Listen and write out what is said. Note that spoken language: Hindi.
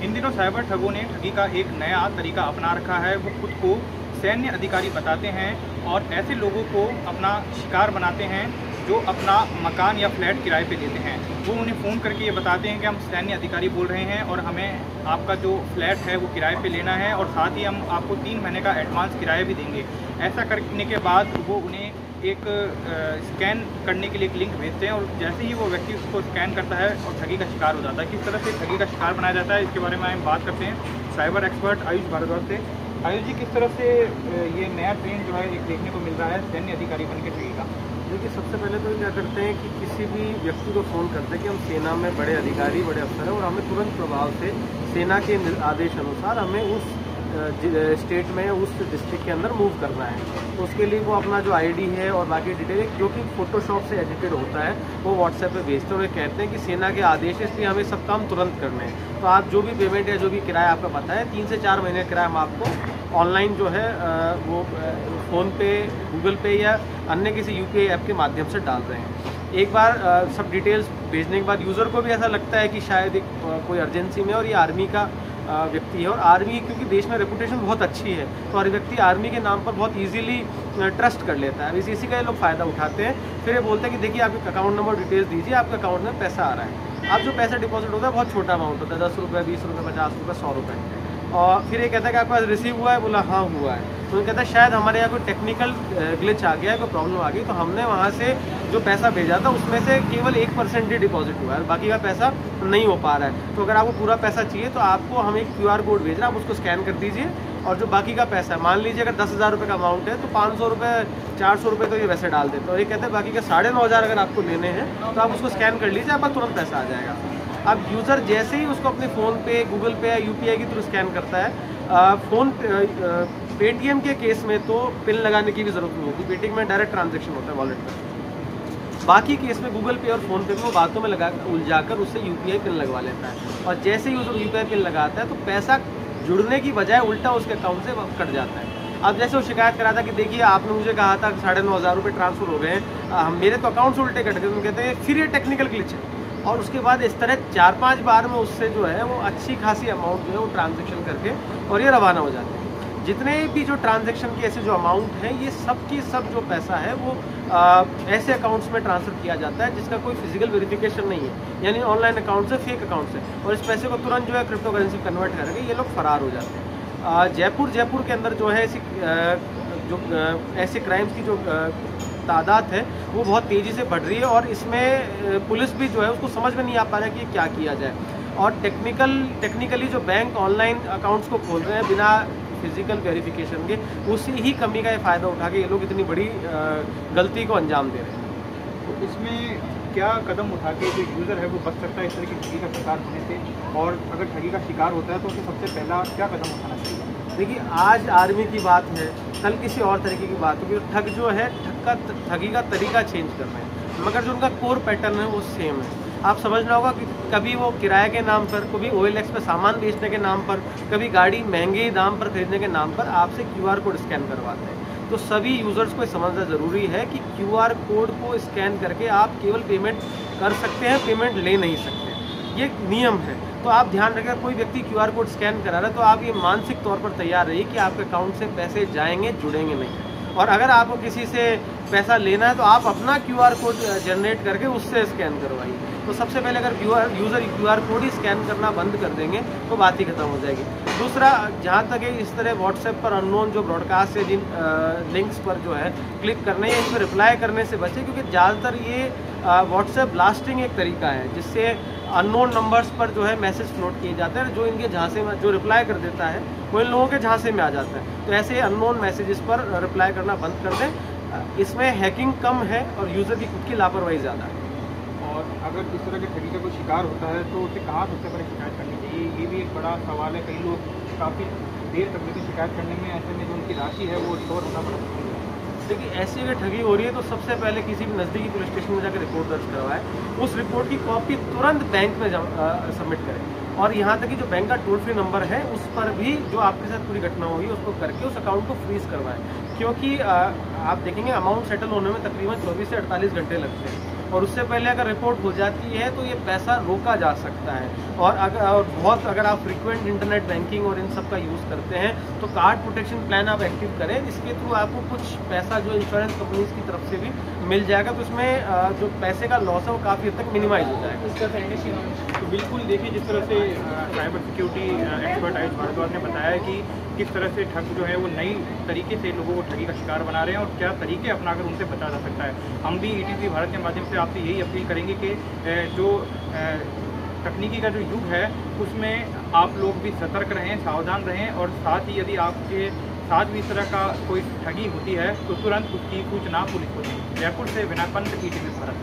इन दिनों साइबर ठगों ने ठगी का एक नया तरीका अपना रखा है। वो खुद को सैन्य अधिकारी बताते हैं और ऐसे लोगों को अपना शिकार बनाते हैं जो अपना मकान या फ्लैट किराए पे लेते हैं। वो उन्हें फ़ोन करके ये बताते हैं कि हम सैन्य अधिकारी बोल रहे हैं और हमें आपका जो फ्लैट है वो किराए पे लेना है और साथ ही हम आपको 3 महीने का एडवांस किराया भी देंगे। ऐसा करने के बाद वो उन्हें एक स्कैन करने के लिए एक लिंक भेजते हैं और जैसे ही वो व्यक्ति उसको स्कैन करता है और ठगी का शिकार हो जाता है। किस तरह से ठगी का शिकार बनाया जाता है, इसके बारे में हम बात करते हैं साइबर एक्सपर्ट आयुष भारद्वाज से। आयुष जी, किस तरह से ये नया ट्रेंड जो है एक देखने को मिल रहा है सैन्य अधिकारी बन के ठगी का? देखिए, सबसे पहले तो क्या करते हैं कि किसी भी व्यक्ति को फ़ोन करते हैं कि हम सेना में बड़े अधिकारी, बड़े अफसर हैं और हमें तुरंत प्रभाव से सेना के आदेश अनुसार हमें उस स्टेट में, उस डिस्ट्रिक्ट के अंदर मूव करना है। तो उसके लिए वो अपना जो आईडी है और बाकी डिटेल जो कि फ़ोटोशॉप से एडिटेड होता है वो व्हाट्सएप पे भेजते हैं और कहते हैं कि सेना के आदेश है, इसलिए हमें सब काम तुरंत करने हैं। तो आप जो भी पेमेंट या जो भी किराया आपका पता है, 3 से 4 महीने किराया हम आपको ऑनलाइन जो है वो फ़ोनपे, गूगल पे या अन्य किसी यूपीआई ऐप के माध्यम से डाल रहे हैं। एक बार सब डिटेल्स भेजने के बाद यूज़र को भी ऐसा लगता है कि शायद कोई अर्जेंसी में और ये आर्मी का व्यक्ति है और आर्मी क्योंकि देश में रेपुटेशन बहुत अच्छी है तो हर व्यक्ति आर्मी के नाम पर बहुत इजीली ट्रस्ट कर लेता है। इसी का ये लोग फ़ायदा उठाते हैं। फिर ये बोलते हैं कि देखिए आपके अकाउंट नंबर डिटेल्स दीजिए, आपके अकाउंट में पैसा आ रहा है। अब जो पैसा डिपॉजिट होता है बहुत छोटा अमाउंट होता है, 10 रुपये, 20 रुपये, 50 रुपये, 100 रुपये। और फिर ये कहता है कि आपके पास रिसीव हुआ है, बोला हाँ हुआ है। तो ये कहता है शायद हमारे यहाँ कोई टेक्निकल ग्लिच आ गया है, कोई प्रॉब्लम आ गई, तो हमने वहाँ से जो पैसा भेजा था उसमें से केवल 1% ही डिपॉजिट हुआ है, बाकी का पैसा नहीं हो पा रहा है। तो अगर आपको पूरा पैसा चाहिए तो आपको हम एक QR कोड भेज रहे हैं, आप उसको स्कैन कर दीजिए और जो बाकी का पैसा है, मान लीजिए अगर 10,000 रुपये का अमाउंट है तो 500 रुपये, 400 रुपये तो ये वैसे डाल देते हैं और ये कहते हैं बाकी के 9,500 अगर आपको लेने हैं तो आप उसको स्कैन कर लीजिए, आपका तुरंत पैसा आ जाएगा। अब यूज़र जैसे ही उसको अपने फ़ोन पे, गूगल पे या UPI के थ्रू स्कैन करता है, पेटीएम के केस में तो पिन लगाने की भी ज़रूरत नहीं होती, पेटीएम में डायरेक्ट ट्रांजैक्शन होता है वॉलेट में। बाकी केस में गूगल पे और फ़ोन पे में वो बातों में उलझाकर उससे UPI पिन लगवा लेता है और जैसे ही यूज़र UPI पिन लगाता है तो पैसा जुड़ने की बजाय उल्टा उसके अकाउंट से कट जाता है। अब जैसे वो शिकायत करा था कि देखिए आपने मुझे कहा था 9,500 रुपये ट्रांसफ़र हो गए हैं, मेरे तो अकाउंट से उल्टे कट गए। तो कहते हैं फिर ये टेक्निकल ग्लिच है और उसके बाद इस तरह 4-5 बार में उससे जो है वो अच्छी खासी अमाउंट जो है वो ट्रांजैक्शन करके और ये रवाना हो जाते हैं। जितने भी जो ट्रांजैक्शन के ऐसे जो अमाउंट हैं ये सब की सब जो पैसा है वो ऐसे अकाउंट्स में ट्रांसफ़र किया जाता है जिसका कोई फिजिकल वेरिफिकेशन नहीं है, यानी ऑनलाइन अकाउंट से, फेक अकाउंट से, और इस पैसे को तुरंत जो है क्रिप्टो करेंसी कन्वर्ट करके ये लोग फरार हो जाते हैं। जयपुर के अंदर जो है ऐसे क्राइम्स की जो तादाद है वो बहुत तेज़ी से बढ़ रही है और इसमें पुलिस भी जो है उसको समझ में नहीं आ पा रहा है कि क्या किया जाए। और टेक्निकली जो बैंक ऑनलाइन अकाउंट्स को खोल रहे हैं बिना फिजिकल वेरिफिकेशन के, उसी ही कमी का ये फ़ायदा उठा के ये लोग इतनी बड़ी गलती को अंजाम दे रहे हैं। तो इसमें क्या कदम उठा के जो यूज़र है वो बच सकता है इस तरह की ठगी का शिकार होने से, और अगर ठगी का शिकार होता है तो उसे सबसे पहला क्या कदम उठाना चाहिए? देखिए, आज आर्मी की बात है, कल किसी और तरीके की बात होगी। ठग जो है ठगी का तरीका चेंज कर रहे हैं, मगर जो उनका कोर पैटर्न है वो सेम है। आप समझना होगा कि कभी वो किराए के नाम पर, कभी OLX पे सामान बेचने के नाम पर, कभी गाड़ी महंगे दाम पर खरीदने के नाम पर आपसे QR कोड स्कैन करवाते हैं। तो सभी यूज़र्स को समझना ज़रूरी है कि QR कोड को स्कैन करके आप केवल पेमेंट कर सकते हैं, पेमेंट ले नहीं सकते, ये नियम है। तो आप ध्यान रखें, कोई व्यक्ति QR कोड स्कैन करा रहा है तो आप ये मानसिक तौर पर तैयार रहिए कि आपके अकाउंट से पैसे जाएंगे, जुड़ेंगे नहीं। और अगर आपको किसी से पैसा लेना है तो आप अपना QR कोड जनरेट करके उससे स्कैन करवाइए। तो सबसे पहले अगर यूज़र QR कोड ही स्कैन करना बंद कर देंगे तो बात ही खत्म हो जाएगी। दूसरा, जहाँ तक है इस तरह व्हाट्सएप पर अननोन जो ब्रॉडकास्ट है, जिन लिंक्स पर जो है क्लिक करने या इन पर रिप्लाई करने से बचें, क्योंकि ज़्यादातर ये व्हाट्सएप ब्लास्टिंग एक तरीका है जिससे अननोन नंबर्स पर जो है मैसेज फ्लोट किए जाते हैं, जो इनके झांसे में जो रिप्लाई कर देता है वो इन लोगों के झांसे में आ जाता है। तो ऐसे अननोन मैसेजेस पर रिप्लाई करना बंद कर दें। इसमें हैकिंग कम है और यूज़र की खुद की लापरवाही ज़्यादा है। और अगर इस तरह के ठगी का कोई शिकार होता है तो उसे कहाँ सबसे पहले शिकायत करनी चाहिए, ये भी एक बड़ा सवाल है। कई लोग काफ़ी देर तक लेते शिकायत करने में, ऐसे में जो उनकी राशि है वो रिकवर होना पड़ता है। देखिए, ऐसी अगर ठगी हो रही है तो सबसे पहले किसी भी नज़दीकी पुलिस स्टेशन में जाकर रिपोर्ट दर्ज करवाएं। उस रिपोर्ट की कॉपी तुरंत बैंक में सबमिट करें और यहाँ तक कि जो बैंक का टोल फ्री नंबर है उस पर भी जो आपके साथ पूरी घटना हुई उसको करके उस अकाउंट को फ्रीज करवाएं, क्योंकि आप देखेंगे अमाउंट सेटल होने में तकरीबन 24 से 48 घंटे लगते हैं और उससे पहले अगर रिपोर्ट हो जाती है तो ये पैसा रोका जा सकता है। और अगर आप फ्रीक्वेंट इंटरनेट बैंकिंग और इन सब का यूज़ करते हैं तो कार्ड प्रोटेक्शन प्लान आप एक्टिव करें, इसके थ्रू आपको कुछ पैसा जो इंश्योरेंस कंपनीज की तरफ से भी मिल जाएगा, तो इसमें जो पैसे का लॉस है वो काफ़ी हद तक मिनिमाइज हो जाएगा। तो बिल्कुल देखिए, जिस तरह से cyber security expert Ayush Bhardwaj ने बताया कि किस तरह से ठग जो है वो नई तरीके से लोगों को ठगी का शिकार बना रहे हैं और क्या तरीके अपनाकर उनसे बचा जा सकता है। हम भी ETV भारत के माध्यम से आपसे यही अपील करेंगे कि जो तकनीकी का जो युग है उसमें आप लोग भी सतर्क रहें, सावधान रहें, और साथ ही यदि आपके साथ भी इस तरह का कोई ठगी होती है तो तुरंत उसकी सूचना पुलिस को दें। जयपुर से विनायक पंत, ETV भारत।